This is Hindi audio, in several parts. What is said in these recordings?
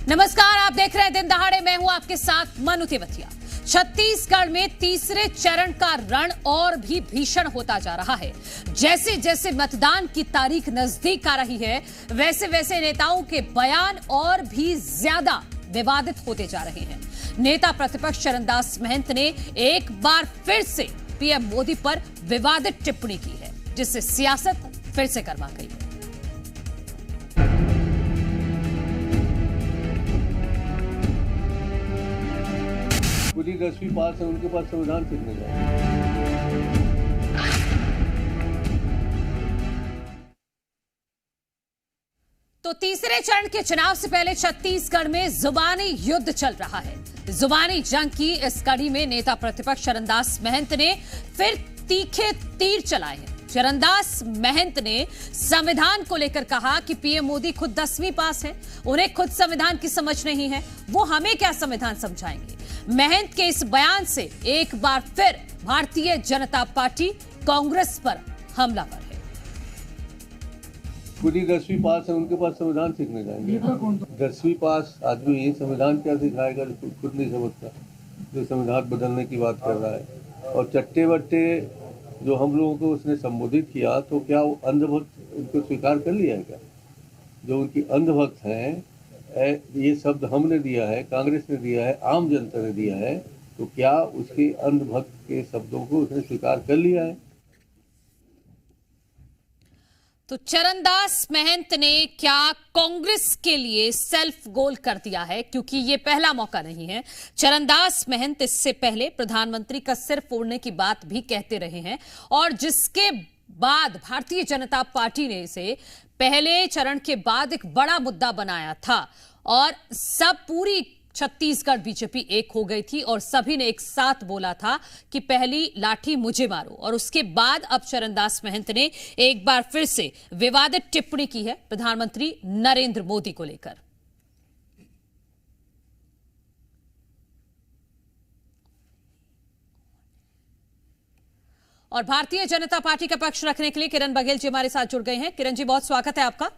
नमस्कार, आप देख रहे हैं दिन दहाड़े। मैं हूं आपके साथ मनु तिवतिया। छत्तीसगढ़ में तीसरे चरण का रण और भी भीषण होता जा रहा है। जैसे जैसे मतदान की तारीख नजदीक आ रही है, वैसे वैसे नेताओं के बयान और भी ज्यादा विवादित होते जा रहे हैं। नेता प्रतिपक्ष चरणदास महंत ने एक बार फिर से पीएम मोदी पर विवादित टिप्पणी की है, जिससे सियासत फिर से गर्मा गई है। पूरी 10वीं पास है, उनके पास संविधान सीखने जाए। तो तीसरे चरण के चुनाव से पहले छत्तीसगढ़ में जुबानी युद्ध चल रहा है। जुबानी जंग की इस कड़ी में नेता प्रतिपक्ष चरणदास महंत ने फिर तीखे तीर चलाए हैं। चरणदास महंत ने संविधान को लेकर कहा कि पीएम मोदी खुद 10वीं पास है, उन्हें खुद संविधान की समझ नहीं है, वो हमें क्या संविधान समझाएंगे। महंत के इस बयान से एक बार फिर भारतीय जनता पार्टी कांग्रेस पर हमलावर है। पूरी 10वीं पास है, उनके पास संविधान सीखने जाएंगे। 10वीं पास आदमी ये संविधान क्या सिखाएगा, जो खुद नहीं समझता, जो संविधान बदलने की बात कर रहा है। और चट्टे बट्टे जो हम लोगों को उसने संबोधित किया, तो क्या वो अंधभक्त उनको स्वीकार कर लिया है क्या? जो उनकी अंधभक्त हैं, ये शब्द हमने दिया है, कांग्रेस ने दिया है, आम जनता ने दिया है, तो क्या उसके अंधभक्त के शब्दों को उसने स्वीकार कर लिया है? तो चरणदास महंत ने क्या कांग्रेस के लिए सेल्फ गोल कर दिया है, क्योंकि ये पहला मौका नहीं है। चरणदास महंत इससे पहले प्रधानमंत्री का सिर फोड़ने की बात भी कहते रहे हैं, और जिसके बाद भारतीय जनता पार्टी ने इसे पहले चरण के बाद एक बड़ा मुद्दा बनाया था, और सब पूरी छत्तीसगढ़ बीजेपी एक हो गई थी और सभी ने एक साथ बोला था कि पहली लाठी मुझे मारो। और उसके बाद अब चरणदास महंत ने एक बार फिर से विवादित टिप्पणी की है प्रधानमंत्री नरेंद्र मोदी को लेकर। और भारतीय जनता पार्टी का पक्ष रखने के लिए किरण बघेल जी हमारे साथ जुड़ गए हैं। किरण जी, बहुत स्वागत है आपका।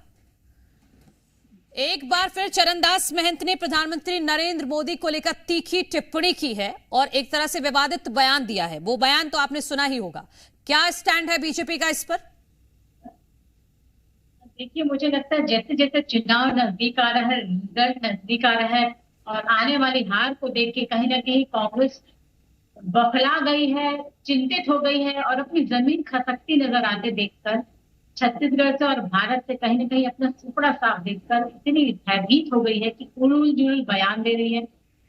एक बार फिर चरणदास महंत ने प्रधानमंत्री नरेंद्र मोदी को लेकर तीखी टिप्पणी की है और एक तरह से विवादित बयान दिया है। वो बयान तो आपने सुना ही होगा। क्या स्टैंड है बीजेपी का इस पर? देखिए, मुझे लगता है जैसे जैसे चुनाव नजदीक आ रहा है, रिजल्ट नजदीक आ रहा है, और आने वाली हार को देख के कहीं ना कहीं कांग्रेस बौखला गई है, चिंतित हो गई है, और अपनी जमीन खसकती नजर आते देखकर छत्तीसगढ़ से और भारत से कहीं ना कहीं अपना सुपड़ा साफ देखकर इतनी भयभीत हो गई है कि उड़ूल जुड़ूल बयान दे रही है।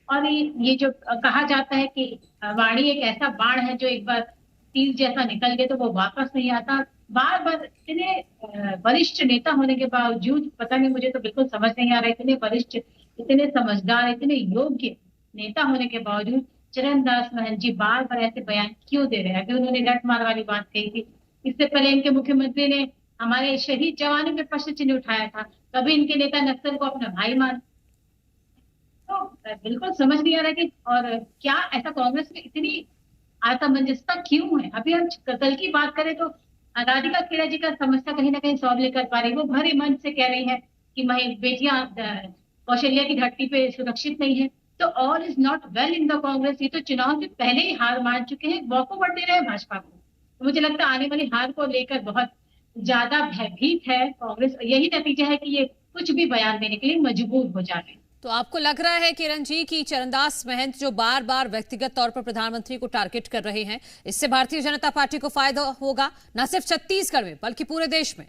और ये जो कहा जाता है कि वाणी एक ऐसा बाण है जो एक बार तीर जैसा निकल गया तो वो वापस नहीं आता। बार बार इतने वरिष्ठ नेता होने के बावजूद, पता नहीं, मुझे तो बिल्कुल समझ नहीं आ रहा है, इतने वरिष्ठ, इतने समझदार, इतने योग्य नेता होने के बावजूद चरणदास महंत जी बार बार ऐसे बयान क्यों दे रहे हैं। अभी उन्होंने लठ मार वाली बात कही थी, इससे पहले इनके मुख्यमंत्री ने हमारे शहीद जवानों के प्रश्न चिन्ह उठाया था, कभी इनके नेता नक्सल को अपना भाई मान। तो बिल्कुल समझ नहीं आ रहा कि और क्या ऐसा कांग्रेस में इतनी असमंजसता क्यों है। अभी हम कल की बात करें तो राधिका खेड़ा जी का समस्या कहीं ना कहीं सॉल्व नहीं कर पा रही। वो भरे मन से कह रही है कि बेटियां कौशल्या की धरती पे सुरक्षित नहीं है। तो all is not well in the Congress. ये तो चुनाव से पहले ही हार मान चुके हैं, वॉकओवर दे रहे हैं भाजपा को। तो मुझे लगता है आने वाली हार को लेकर बहुत ज्यादा भयभीत है कांग्रेस। यही नतीजा है कि ये कुछ भी बयान देने के लिए मजबूर हो जा रहे हैं। तो आपको लग रहा है किरण जी कि चरणदास महंत जो बार बार व्यक्तिगत तौर पर प्रधानमंत्री को टारगेट कर रहे हैं, इससे भारतीय जनता पार्टी को फायदा होगा, न सिर्फ छत्तीसगढ़ में बल्कि पूरे देश में?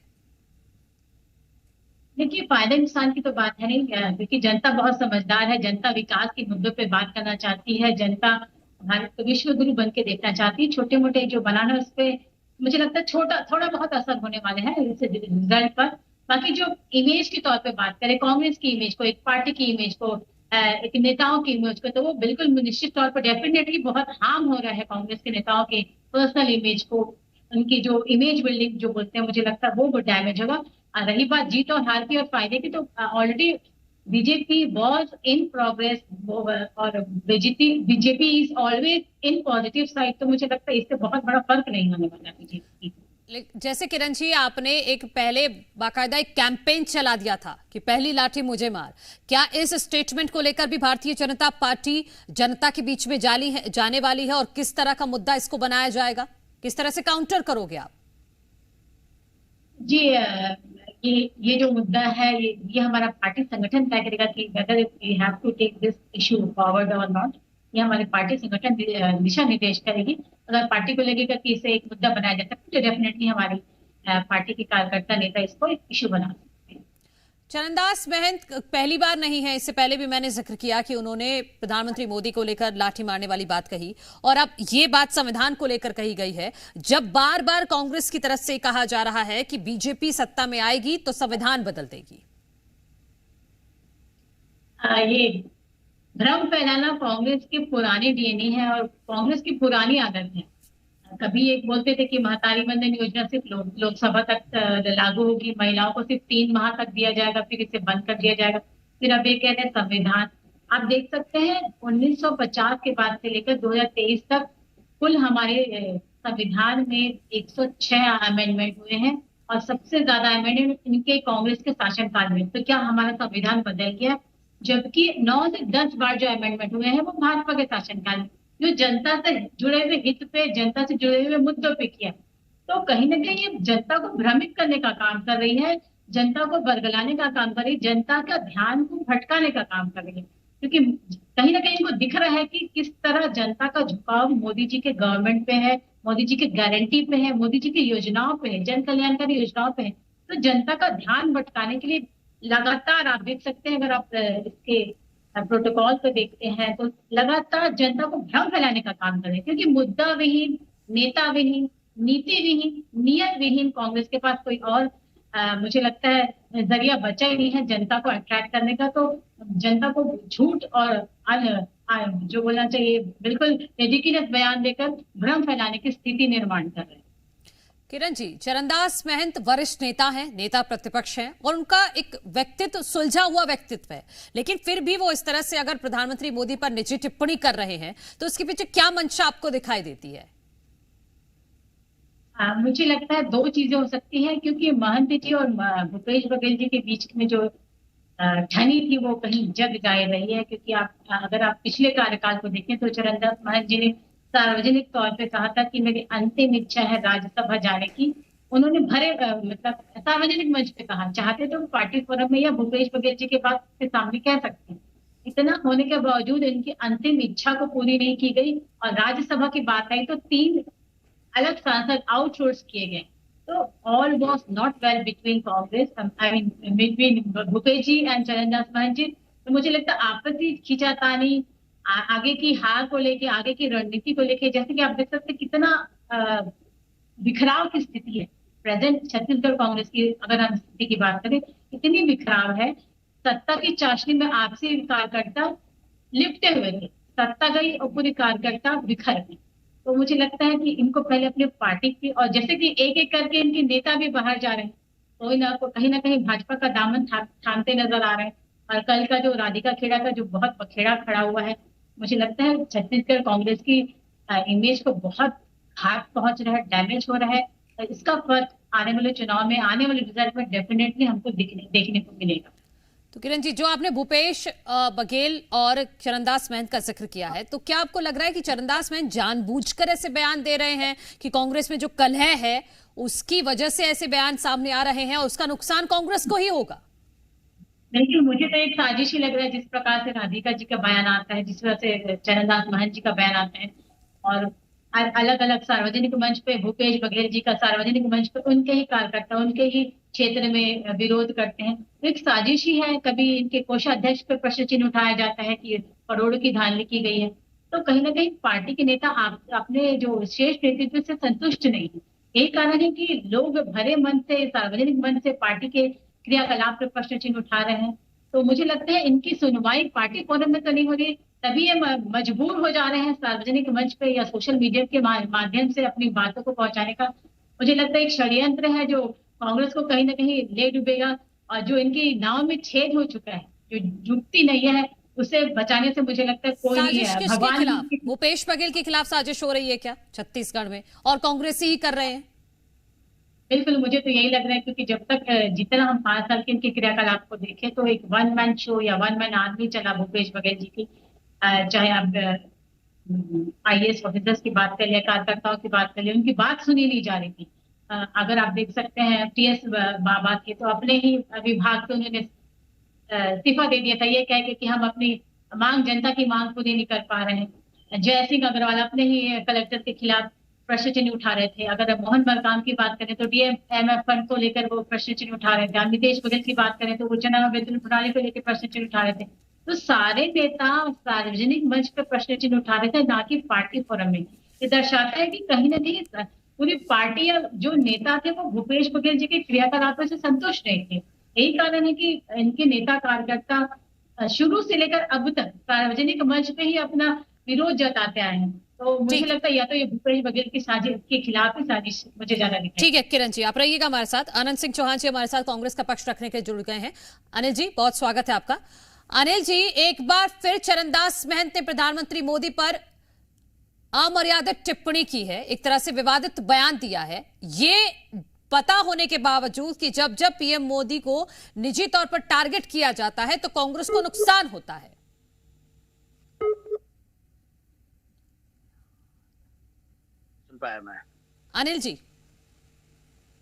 देखिए, फायदा नुकसान की तो बात है नहीं, क्योंकि जनता बहुत समझदार है। जनता विकास के मुद्दों पे बात करना चाहती है। जनता भारत को विश्व गुरु बन के देखना चाहती है। छोटे मोटे जो बनाना, उस पर मुझे लगता है थोड़ा बहुत असर होने वाले हैं इस रिजल्ट पर। बाकी जो इमेज के तौर पे बात करें, कांग्रेस की इमेज को, एक पार्टी की इमेज को, एक नेताओं की इमेज को, तो वो बिल्कुल निश्चित तौर पर डेफिनेटली बहुत हार्म हो रहा है कांग्रेस के नेताओं के पर्सनल इमेज को। उनकी जो इमेज बिल्डिंग जो बोलते हैं, मुझे लगता है वो डैमेज होगा। रही बात जीत और हार की और फायदे की, तो already BJP was in progress और BJP is always in positive side. तो मुझे लगता है इससे बहुत बड़ा फर्क नहीं होने वाला बीजेपी। जैसे किरण जी, आपने एक पहले बाकायदा एक कैंपेन चला दिया था कि पहली लाठी मुझे मार। क्या इस स्टेटमेंट को लेकर भी भारतीय जनता पार्टी जनता के बीच में जाने वाली है, और किस तरह का मुद्दा इसको बनाया जाएगा, किस तरह से काउंटर करोगे आप? जी, ये जो मुद्दा है, ये हमारा पार्टी संगठन तय करेगा कि whether we have to take this issue forward और नॉट। ये हमारे पार्टी संगठन दिशा निर्देश करेगी। अगर पार्टी को लगेगा कि इसे एक मुद्दा बनाया जा सकता है, तो डेफिनेटली हमारी पार्टी के कार्यकर्ता नेता इसको एक इशू बना सकते हैं। चरणदास महंत पहली बार नहीं है, इससे पहले भी मैंने जिक्र किया कि उन्होंने प्रधानमंत्री मोदी को लेकर लाठी मारने वाली बात कही, और अब ये बात संविधान को लेकर कही गई है। जब बार बार कांग्रेस की तरफ से कहा जा रहा है कि बीजेपी सत्ता में आएगी तो संविधान बदल देगी, ये भ्रम फैलाना कांग्रेस के पुराने डीएनए है और कांग्रेस की पुरानी आदत है। कभी एक बोलते थे कि महतारी वंदन योजना सिर्फ लोकसभा तक लागू होगी, महिलाओं को सिर्फ 3 माह तक दिया जाएगा, फिर इसे बंद कर दिया जाएगा। फिर अब ये कह रहे हैं संविधान। आप देख सकते हैं 1950 के बाद से लेकर 2023 तक कुल हमारे संविधान में 106 अमेंडमेंट हुए हैं, और सबसे ज्यादा अमेंडमेंट इनके कांग्रेस के शासनकाल में। तो क्या हमारा संविधान बदल गया? जबकि 9 से 10 बार जो अमेंडमेंट हुए हैं वो भाजपा के शासनकाल में, जो जनता से जुड़े हुए हित पे, जनता से जुड़े हुए मुद्दों पे किया। तो कहीं ना कहीं ये जनता को भ्रमित करने का काम कर रही है, जनता को बरगलाने का काम कर रही है, जनता का ध्यान को भटकाने का काम कर रही है। क्योंकि कहीं ना कहीं इनको दिख रहा है कि किस तरह जनता का झुकाव मोदी जी के गवर्नमेंट पे है, मोदी जी के गारंटी पे है, मोदी जी की योजनाओं पे है, जन कल्याणकारी योजनाओं पे है। तो जनता का ध्यान भटकाने के लिए लगातार आप देख सकते हैं, अगर आप इसके प्रोटोकॉल को देखते हैं तो लगातार जनता को भ्रम फैलाने का काम कर रहे हैं। क्योंकि मुद्दा विहीन, नेता विहीन, नीति विहीन, नियत विहीन कांग्रेस के पास कोई और मुझे लगता है जरिया बचा ही नहीं है जनता को अट्रैक्ट करने का। तो जनता को झूठ और जो बोलना चाहिए बिल्कुल रिडिकुलस बयान देकर भ्रम फैलाने की स्थिति निर्माण कर रहे हैं। किरण जी, चरणदास महंत वरिष्ठ नेता हैं, नेता प्रतिपक्ष हैं, और उनका एक व्यक्तित्व सुलझा हुआ व्यक्तित्व है, लेकिन फिर भी वो इस तरह से अगर प्रधानमंत्री मोदी पर निजी टिप्पणी कर रहे हैं तो उसके पीछे क्या मंशा आपको दिखाई देती है? मुझे लगता है 2 चीजें हो सकती हैं, क्योंकि महंत जी और भूपेश बघेल जी के बीच में जो ठनी थी वो कहीं जग जाए रही है। क्योंकि अगर आप पिछले कार्यकाल को देखें तो चरणदास महंत जी ने सार्वजनिक तौर पे कहा था कि मेरी अंतिम इच्छा है राज्यसभा जाने की। उन्होंने मतलब सार्वजनिक मंच पे कहा, चाहते तो पार्टी फोरम में या भूपेश बघेल जी के बात के सामने कह सकते हैं। इतना होने के बावजूद इनकी अंतिम इच्छा को पूरी नहीं की गई, और राज्यसभा की बात आई तो 3 अलग सांसद आउटसोर्स किए गए। तो all was not well between Congress, I mean between Bhupesh ji and Charandas Mahant ji. तो मुझे लगता है आपसी खींचातानी, आगे की हार को लेके, आगे की रणनीति को लेके, जैसे कि आप देख सकते हैं कितना बिखराव की स्थिति है प्रेजेंट छत्तीसगढ़ कांग्रेस की। अगर हम स्थिति की बात करें, इतनी बिखराव है। सत्ता की चाशनी में आपसी कार्यकर्ता लिपटे हुए थे, सत्ता गई और पूरी कार्यकर्ता बिखर गई। तो मुझे लगता है कि इनको पहले अपने पार्टी की, और जैसे कि एक एक करके इनके नेता भी बाहर जा रहे हैं, तो कहीं ना कहीं भाजपा का दामन थामते नजर आ रहे हैं। और कल का जो राधिका खेड़ा का जो बहुत पखेड़ा खड़ा हुआ है, मुझे लगता है छत्तीसगढ़ कांग्रेस की इमेज को बहुत घात पहुंच रहा है, डैमेज हो रहा है। इसका फर्क आने वाले चुनाव में, आने वाले रिजल्ट में डेफिनेटली हमको देखने को मिलेगा। तो किरण जी, जो आपने भूपेश बघेल और चरणदास महंत का जिक्र किया है, तो क्या आपको लग रहा है कि चरणदास महंत जानबूझकर ऐसे बयान दे रहे हैं कि कांग्रेस में जो कलह है उसकी वजह से ऐसे बयान सामने आ रहे हैं, और उसका नुकसान कांग्रेस को ही होगा? देखिए, मुझे तो एक साजिश ही लग रहा है, जिस प्रकार से राधिका जी का बयान आता है, जिस तरह से चरणदास महंत जी का बयान आता है, और अलग अलग सार्वजनिक मंच पे भूपेश बघेल जी का सार्वजनिक मंच पे उनके ही कार्यकर्ता उनके ही क्षेत्र में विरोध करते हैं। तो एक साजिश ही है। कभी इनके कोषाध्यक्ष पर प्रश्न चिन्ह उठाया जाता है कि करोड़ों की धांधली की गई है। तो कहीं ना कहीं पार्टी के नेता अपने जो श्रेष्ठ नेतृत्व से संतुष्ट नहीं है। यही कारण है कि लोग भरे मन से, सार्वजनिक मन से पार्टी के क्रियाकलाप पर प्रश्न चिन्ह उठा रहे हैं। तो मुझे लगता है इनकी सुनवाई पार्टी फोरम में तो नहीं हो रही, तभी ये मजबूर हो जा रहे हैं सार्वजनिक मंच पे या सोशल मीडिया के माध्यम से अपनी बातों को पहुंचाने का। मुझे लगता है एक षड्यंत्र है जो कांग्रेस को कहीं ना कहीं ले डूबेगा, और जो इनकी नाव में छेद हो चुका है, जो जुटती नहीं है, उसे बचाने से मुझे लगता है कोई नहीं है। भगवान भूपेश बघेल के खिलाफ साजिश हो रही है क्या छत्तीसगढ़ में, और कांग्रेस ही कर रहे हैं? बिल्कुल, मुझे तो यही लग रहा है, क्योंकि जब तक जितना हम 5 साल के इनके क्रियाकलाप को देखें तो एक वन मैन शो या वन मैन आर्मी चला भूपेश बघेल जी की। चाहे आप IAS ऑफिसर्स की बात कर लिया, कार्यकर्ताओं की बात कर लिया, उनकी बात सुनी नहीं जा रही थी। अगर आप देख सकते हैं TS बाबा की, तो अपने ही विभाग के उन्होंने इस्तीफा दे दिया था, ये कह के कि हम अपनी मांग, जनता की मांग पूरी नहीं कर पा रहे हैं। जय सिंह अग्रवाल अपने ही कलेक्टर के खिलाफ प्रश्न चिन्ह उठा रहे थे। अगर मोहन मरकाम की बात करें तो DMF फंड को लेकर वो प्रश्न चिन्ह उठा रहे थे। अमितेश बघेल की बात करें तो वो जना वेतन प्रणाली को लेकर प्रश्न चिन्ह उठा रहे थे। तो सारे नेता सार्वजनिक मंच पर प्रश्न चिन्ह उठा रहे थे, ना कि पार्टी फोरम में। ये दर्शाता है कि कहीं ना कहीं पूरी पार्टी या जो नेता थे वो भूपेश बघेल जी के क्रियाकलापों से संतुष्ट नहीं थे। यही कारण है कि इनके नेता कार्यकर्ता शुरू से लेकर अब तक सार्वजनिक मंच पे ही अपना विरोध जताते आए हैं। तो मुझे लगता है या तो ये भूपेश बघेल की साजिश के खिलाफ ही साजिश मुझे ज्यादा दिखती है। ठीक है किरण जी, आप रहिएगा हमारे साथ। आनंद सिंह चौहान जी हमारे साथ कांग्रेस का पक्ष रखने के लिए जुड़ गए हैं। अनिल जी, बहुत स्वागत है आपका। अनिल जी, एक बार फिर चरणदास महंत ने प्रधानमंत्री मोदी पर अमर्यादित टिप्पणी की है, एक तरह से विवादित बयान दिया है, ये पता होने के बावजूद कि जब जब PM मोदी को निजी तौर पर टारगेट किया जाता है तो कांग्रेस को नुकसान होता है। सुन पाया मैं। अनिल जी,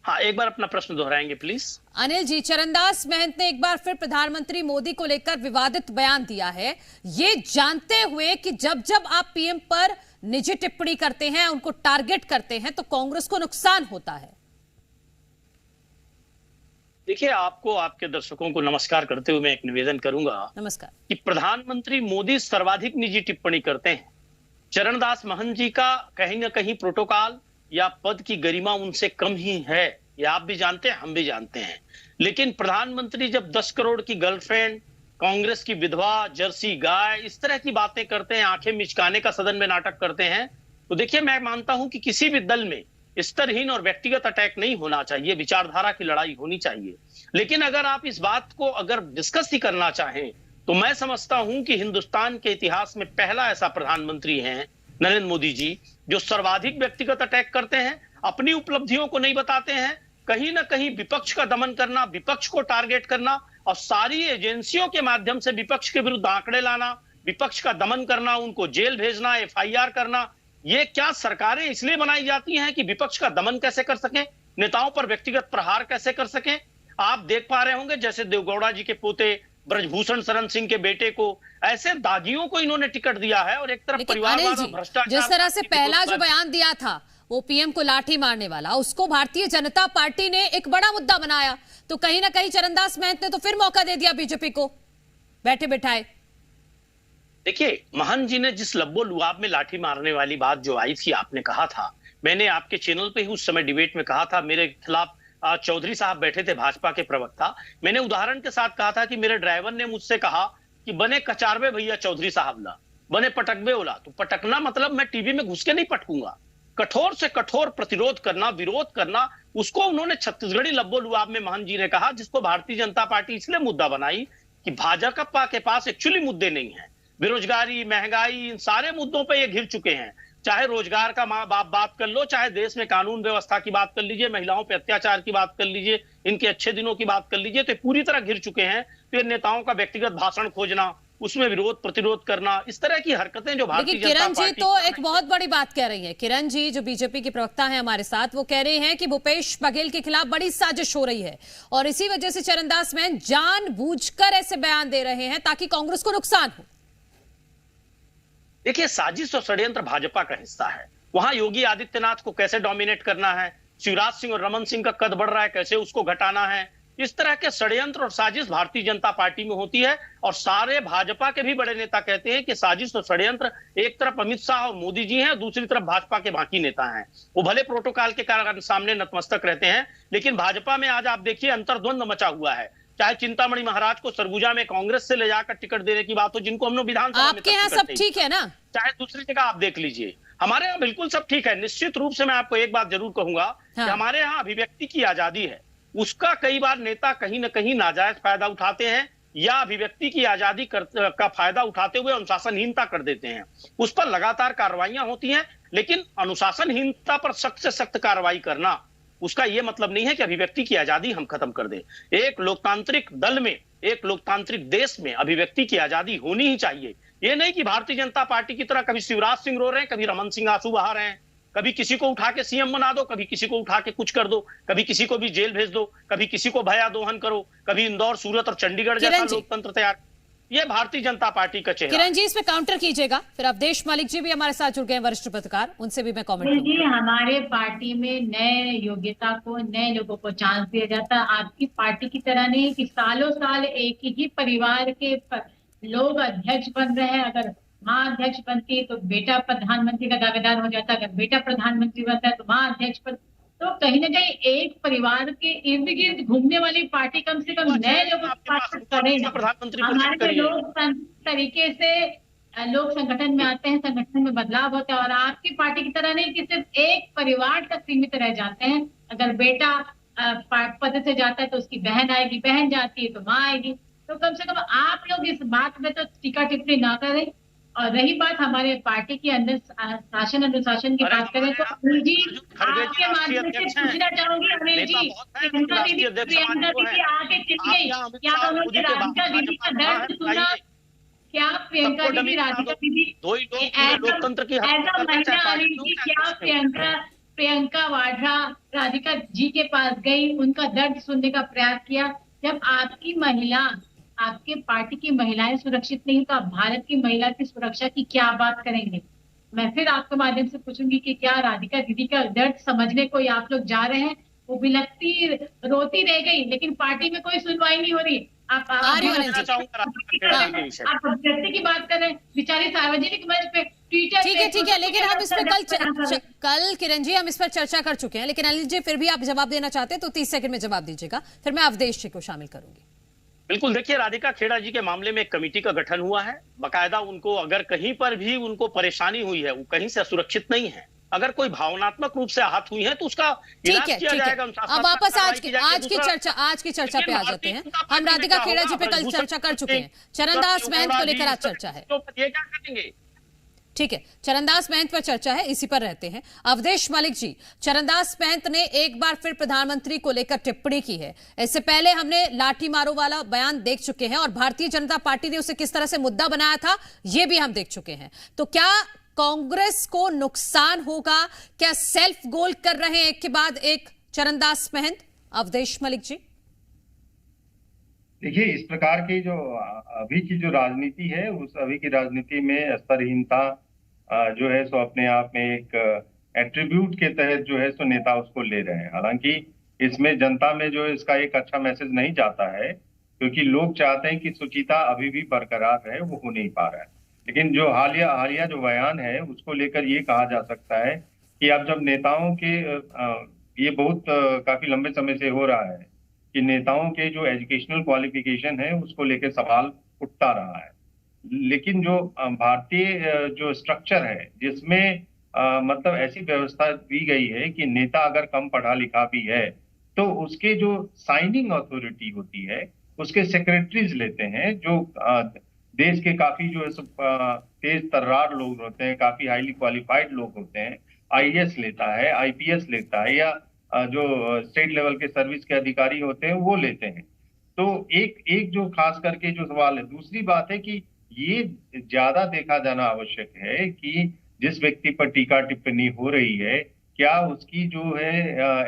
हाँ, एक बार अपना प्रश्न दोहराएंगे प्लीज। अनिल जी, चरणदास महंत ने एक बार फिर प्रधानमंत्री मोदी को लेकर विवादित बयान दिया है, ये जानते हुए कि जब जब आप PM पर निजी टिप्पणी करते हैं, उनको टारगेट करते हैं तो कांग्रेस को नुकसान होता है। देखिए, आपको, आपके दर्शकों को नमस्कार करते हुए मैं एक निवेदन करूंगा। नमस्कार। कि प्रधानमंत्री मोदी सर्वाधिक निजी टिप्पणी करते हैं। चरणदास महंत जी का कहीं ना कहीं प्रोटोकॉल या पद की गरिमा उनसे कम ही है, ये आप भी जानते हैं, हम भी जानते हैं। लेकिन प्रधानमंत्री जब 10 करोड़ की गर्लफ्रेंड, कांग्रेस की विधवा, जर्सी गाय, इस तरह की बातें करते हैं, आंखें मिचकाने का सदन में नाटक करते हैं, तो देखिए, मैं मानता हूं कि किसी भी दल में स्तरहीन और व्यक्तिगत अटैक नहीं होना चाहिए, विचारधारा की लड़ाई होनी चाहिए। लेकिन अगर आप इस बात को अगर डिस्कस ही करना चाहें तो मैं समझता हूं कि हिंदुस्तान के इतिहास में पहला ऐसा प्रधानमंत्री है नरेंद्र मोदी जी, जो सर्वाधिक व्यक्तिगत अटैक करते हैं, अपनी उपलब्धियों को नहीं बताते हैं, कहीं ना कहीं विपक्ष का दमन करना, विपक्ष को टारगेट करना और सारी एजेंसियों के माध्यम से विपक्ष के विरुद्ध आंकड़े लाना, विपक्ष का दमन करना, उनको जेल भेजना, FIR करना। ये क्या सरकारें इसलिए बनाई जाती हैं कि विपक्ष का दमन कैसे कर सकें, नेताओं पर व्यक्तिगत प्रहार कैसे कर सकें? आप देख पा रहे होंगे जैसे देवगौड़ा जी के पोते ब्रजभूषण शरण सिंह के बेटे को, ऐसे दागियों को इन्होंने टिकट दिया है। और एक तरफ परिवारवाद और भ्रष्टाचार, जिस तरह से पहला जो बयान दिया था वो PM को लाठी मारने वाला, उसको भारतीय जनता पार्टी ने एक बड़ा मुद्दा बनाया, तो कहीं ना कहीं चरणदास महंत ने तो फिर मौका दे दिया बीजेपी को बैठे बिठाए। देखिए, महंत जी ने जिस लब्बो लुआब में लाठी मारने वाली बात जो आई थी, आपने कहा था, मैंने आपके चैनल पे ही उस समय डिबेट में कहा था, मेरे खिलाफ चौधरी साहब बैठे थे, भाजपा के प्रवक्ता। मैंने उदाहरण के साथ कहा था कि मेरे ड्राइवर ने मुझसे कहा कि बने कचारवे भैया चौधरी साहब ला, बने पटकबे ओला। तो पटकना मतलब मैं टीवी में घुस के नहीं पटकूंगा, कठोर से कठोर प्रतिरोध करना, विरोध करना, उसको उन्होंने छत्तीसगढ़ी लब्बो लुआब में महंत जी ने कहा, जिसको भारतीय जनता पार्टी इसलिए मुद्दा बनाई कि भाजपा के पास एक्चुअली मुद्दे नहीं है। बेरोजगारी, महंगाई, इन सारे मुद्दों पर ये घिर चुके हैं। चाहे रोजगार का बात कर लो, चाहे देश में कानून व्यवस्था की बात कर लीजिए, महिलाओं पे अत्याचार की बात कर लीजिए, इनके अच्छे दिनों की बात कर लीजिए, तो पूरी तरह घिर चुके हैं। तो ये नेताओं का व्यक्तिगत भाषण खोजना, उसमें विरोध प्रतिरोध करना, इस तरह की हरकतें जो भारतीय जनता किरण जी पार्टी तो एक बहुत बड़ी बात कह रही है। किरण जी जो बीजेपी के प्रवक्ता है हमारे साथ, वो कह रहे हैं कि भूपेश बघेल के खिलाफ बड़ी साजिश हो रही है और इसी वजह से चरणदास महंत जानबूझकर ऐसे बयान दे रहे हैं ताकि कांग्रेस को नुकसान हो। देखिए, साजिश और षड्यंत्र भाजपा का हिस्सा है। वहां योगी आदित्यनाथ को कैसे डोमिनेट करना है, शिवराज सिंह और रमन सिंह का कद बढ़ रहा है, कैसे उसको घटाना है, इस तरह के षड्यंत्र और साजिश भारतीय जनता पार्टी में होती है। और सारे भाजपा के भी बड़े नेता कहते हैं कि साजिश और षड्यंत्र, एक तरफ अमित शाह और मोदी जी हैं, दूसरी तरफ भाजपा के बाकी नेता हैं। वो भले प्रोटोकॉल के कारण सामने नतमस्तक रहते हैं, लेकिन भाजपा में आज आप देखिए अंतर्द्वंद मचा हुआ है। चाहे चिंतामणि महाराज को सरगुजा में कांग्रेस से ले जाकर टिकट देने की बात हो, जिनको हमने विधानसभा में आपके यहाँ सब ठीक है ना, चाहे दूसरी जगह आप देख लीजिए, हमारे यहाँ बिल्कुल सब ठीक है। निश्चित रूप से मैं आपको एक बात जरूर कहूंगा कि हमारे यहाँ अभिव्यक्ति की आजादी है, उसका कई बार नेता कहीं ना कहीं नाजायज फायदा उठाते हैं या अभिव्यक्ति की आजादी का फायदा उठाते हुए अनुशासनहीनता कर देते हैं। उस पर लगातार कार्रवाइयां होती हैं, लेकिन अनुशासनहीनता पर सख्त से सख्त कार्रवाई करना, उसका यह मतलब नहीं है कि अभिव्यक्ति की आजादी हम खत्म कर दें। एक लोकतांत्रिक दल में, एक लोकतांत्रिक देश में अभिव्यक्ति की आजादी होनी ही चाहिए। ये नहीं कि भारतीय जनता पार्टी की तरह कभी शिवराज सिंह रो रहे हैं, कभी रमन सिंह आंसू बहा रहे हैं, कभी किसी को उठा के सीएम बना दो, कभी किसी को उठा के कुछ कर दो, कभी किसी को भी जेल भेज दो, कभी किसी को भया दोहन करो, कभी इंदौर, सूरत और चंडीगढ़ जैसा लोकतंत्र तैयार। ये भारतीय जनता पार्टी का चेहरा। किरण जी, इस पे काउंटर कीजिएगा। फिर अवधेश मलिक जी भी हमारे साथ जुड़ गए, वरिष्ठ पत्रकार, उनसे भी मैं कमेंट जी, हमारे पार्टी में नए योग्यता को, नए लोगों को चांस दिया जाता है। आपकी पार्टी की तरह नहीं कि सालों साल एक ही परिवार के लोग अध्यक्ष बन रहे हैं। अगर माँ अध्यक्ष बनती है तो बेटा प्रधानमंत्री का दावेदार हो जाता है, अगर बेटा प्रधानमंत्री बनता है तो माँ अध्यक्ष बन। तो कहीं ना कहीं एक परिवार के इर्द गिर्द घूमने वाली पार्टी कम से कम नए लोगों को पार्टी करें। हमारे लोग तरीके से लोग संगठन में आते हैं, संगठन में बदलाव होता है, और आपकी पार्टी की तरह नहीं कि सिर्फ एक परिवार तक सीमित रह जाते हैं। अगर बेटा पद से जाता है तो उसकी बहन आएगी, बहन जाती है तो माँ आएगी। तो कम से कम आप लोग इस बात में तो टीका टिप्पणी ना करें। और रही बात हमारे पार्टी के अंदर शासन अनुशासन की बात करें तो अनिल जी, आपके माध्यम से पूछना चाहूंगी, अनिल जी, प्रियंका दीदी आके खिंच गई, क्या उन्होंने राधिका दीदी का दर्द सुना? क्या प्रियंका दीदी, राधिका दीदी ऐसा महिला, अनिल जी, क्या प्रियंका वाड्रा राधिका जी के पास गई, उनका दर्द सुनने का प्रयास किया? जब आपकी महिला, आपके पार्टी की महिलाएं सुरक्षित नहीं तो आप भारत की महिला की सुरक्षा की क्या बात करेंगे? मैं फिर आपके माध्यम से पूछूंगी कि क्या राधिका दीदी का दर्द समझने को आप लोग जा रहे हैं? वो बिलखती रोती रह गई, लेकिन पार्टी में कोई सुनवाई नहीं हो रही। आप अभ्यर्थी की बात कर रहे हैं, बेचारी सार्वजनिक मंच पे ट्विटर। ठीक है, लेकिन हम इस पर कल किरण जी हम इस पर चर्चा कर चुके हैं, लेकिन अनिल जी फिर भी आप जवाब देना चाहते हैं तो 30 सेकंड में जवाब दीजिएगा, फिर मैं अवधेश जी को शामिल करूंगी। बिल्कुल, देखिए, राधिका खेड़ा जी के मामले में एक कमेटी का गठन हुआ है। बाकायदा उनको अगर कहीं पर भी उनको परेशानी हुई है, वो कहीं से असुरक्षित नहीं है, अगर कोई भावनात्मक रूप से आहत हुई है तो उसका इलाज किया जाएगा। अब वापस आज की चर्चा पे आ जाते हैं। हम राधिका खेड़ा जी पे कल चर्चा कर चुके हैं, चरणदास महंत को लेकर आज चर्चा है। ये क्या करेंगे? ठीक है, चरणदास महंत पर चर्चा है, इसी पर रहते हैं। अवधेश मलिक जी, चरणदास महंत ने एक बार फिर प्रधानमंत्री को लेकर टिप्पणी की है। इससे पहले हमने लाठी मारो वाला बयान देख चुके हैं और भारतीय जनता पार्टी ने उसे किस तरह से मुद्दा बनाया था यह भी हम देख चुके हैं। तो क्या कांग्रेस को नुकसान होगा? क्या सेल्फ गोल कर रहे हैं एक के बाद एक चरणदास महंत? अवधेश मलिक जी, देखिए, इस प्रकार की जो अभी की जो राजनीति है, उस अभी की राजनीति में स्तरहीनता जो है सो अपने आप में एक एट्रीब्यूट के तहत जो है सो नेता उसको ले रहे हैं। हालांकि इसमें जनता में जो इसका एक अच्छा मैसेज नहीं जाता है, क्योंकि लोग चाहते हैं कि शुचिता अभी भी बरकरार रहे, वो हो नहीं पा रहा है। लेकिन जो हालिया जो बयान है उसको लेकर ये कहा जा सकता है कि अब जब नेताओं के ये बहुत काफी लंबे समय से हो रहा है कि नेताओं के जो एजुकेशनल क्वालिफिकेशन है उसको लेकर सवाल उठता रहा है। लेकिन जो भारतीय जो स्ट्रक्चर है जिसमें मतलब ऐसी व्यवस्था दी गई है कि नेता अगर कम पढ़ा लिखा भी है तो उसके जो साइनिंग अथॉरिटी होती है उसके सेक्रेटरीज लेते हैं, जो देश के काफी जो है तेज तर्रार लोग होते हैं, काफी हाईली क्वालिफाइड लोग होते हैं। आईएएस लेता है, आईपीएस लेता है, या जो स्टेट लेवल के सर्विस के अधिकारी होते हैं वो लेते हैं। तो एक जो खास करके जो सवाल है, दूसरी बात है कि ये ज्यादा देखा जाना आवश्यक है कि जिस व्यक्ति पर टीका टिप्पणी हो रही है, क्या उसकी जो है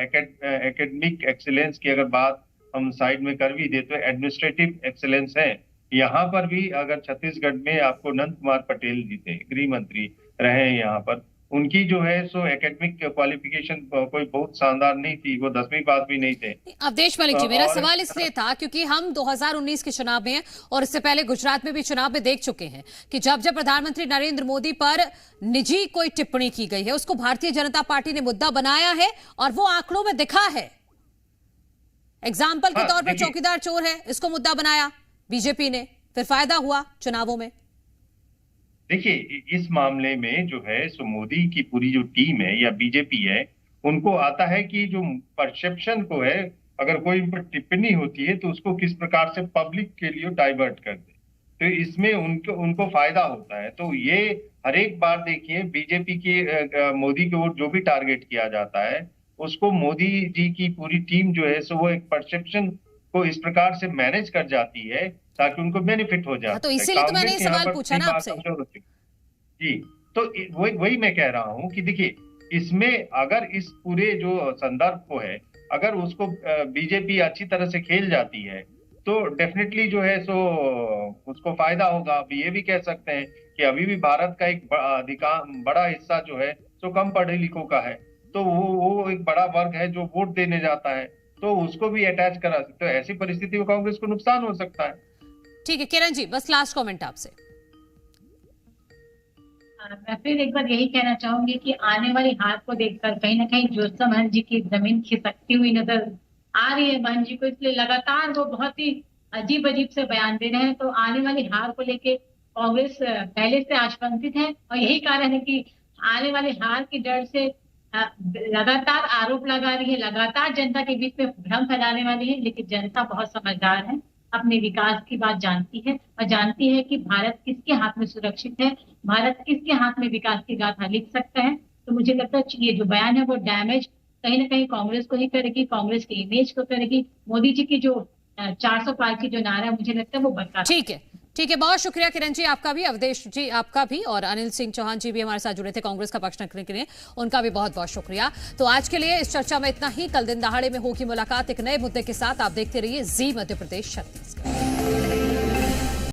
एकेडमिक एक्सीलेंस की अगर बात हम साइड में कर भी दे तो एडमिनिस्ट्रेटिव एक्सीलेंस है। यहाँ पर भी अगर छत्तीसगढ़ में आपको नंद कुमार पटेल जी थे, गृह मंत्री रहे हैं, यहाँ पर उनकी जो है सो एकेडमिक क्वालिफिकेशन कोई बहुत शानदार नहीं थी, वो 10वीं पास भी नहीं थे। अवधेश मलिक जी, मेरा सवाल इसलिए था क्योंकि हम 2019 के चुनाव में और इससे पहले गुजरात में भी चुनाव में देख चुके हैं कि जब प्रधानमंत्री नरेंद्र मोदी पर निजी कोई टिप्पणी की गई है उसको भारतीय जनता पार्टी ने मुद्दा बनाया है और वो आंकड़ों में दिखा है। एग्जाम्पल के तौर पर चौकीदार चोर है, इसको मुद्दा बनाया बीजेपी ने, फिर फायदा हुआ चुनावों में। देखिए, इस मामले में जो है सो मोदी की पूरी जो टीम है या बीजेपी है, उनको आता है कि जो परसेप्शन को है, अगर कोई पर टिप्पणी होती है तो उसको किस प्रकार से पब्लिक के लिए डाइवर्ट कर दे, तो इसमें उनको फायदा होता है। तो ये हर एक बार देखिए बीजेपी की मोदी की ओर जो भी टारगेट किया जाता है उसको मोदी जी की पूरी टीम जो है सो वो एक परसेप्शन को इस प्रकार से मैनेज कर जाती है ताकि उनको बेनिफिट हो जाए। तो इसीलिए तो मैंने ये सवाल पूछा ना आपसे जी। तो वही मैं कह रहा हूँ कि देखिए, इसमें अगर इस पूरे जो संदर्भ को है, अगर उसको बीजेपी अच्छी तरह से खेल जाती है तो डेफिनेटली जो है सो उसको फायदा होगा। अब ये भी कह सकते हैं कि अभी भी भारत का एक बड़ा हिस्सा जो है सो कम पढ़े लिखों का है, तो वो एक बड़ा वर्ग है जो वोट देने जाता है, तो उसको भी अटैच करा सकते हो। ऐसी परिस्थिति में कांग्रेस को नुकसान हो सकता है। ठीक है किरण जी, बस लास्ट कमेंट आपसे। मैं फिर एक बार यही कहना चाहूंगी कि आने वाली हार को देखकर कहीं ना कहीं ज्योत्सना महंत जी की जमीन खिसकती हुई नजर आ रही है महंत जी को, इसलिए लगातार वो बहुत ही अजीब अजीब से बयान दे रहे हैं। तो आने वाली हार को लेके कांग्रेस पहले से आशंकित है और यही कारण है कि आने वाली हार की डर से लगातार आरोप लगा रही है, लगातार जनता के बीच में भ्रम फैलाने वाली है। लेकिन जनता बहुत समझदार है, अपने विकास की बात जानती है और जानती है कि भारत किसके हाथ में सुरक्षित है, भारत किसके हाथ में विकास की गाथा लिख सकता है। तो मुझे लगता है ये जो बयान है वो डैमेज कहीं ना कहीं कांग्रेस को ही करेगी, कांग्रेस की इमेज को करेगी। मोदी जी की जो 400 पार की जो नारा है, मुझे लगता है वो बरकरार। ठीक है, बहुत शुक्रिया किरण जी आपका भी, अवधेश जी आपका भी, और अनिल सिंह चौहान जी भी हमारे साथ जुड़े थे कांग्रेस का पक्ष रखने के लिए, उनका भी बहुत बहुत शुक्रिया। तो आज के लिए इस चर्चा में इतना ही। कल दिन दहाड़े में होगी मुलाकात एक नए मुद्दे के साथ। आप देखते रहिए जी मध्य प्रदेश छत्तीसगढ़।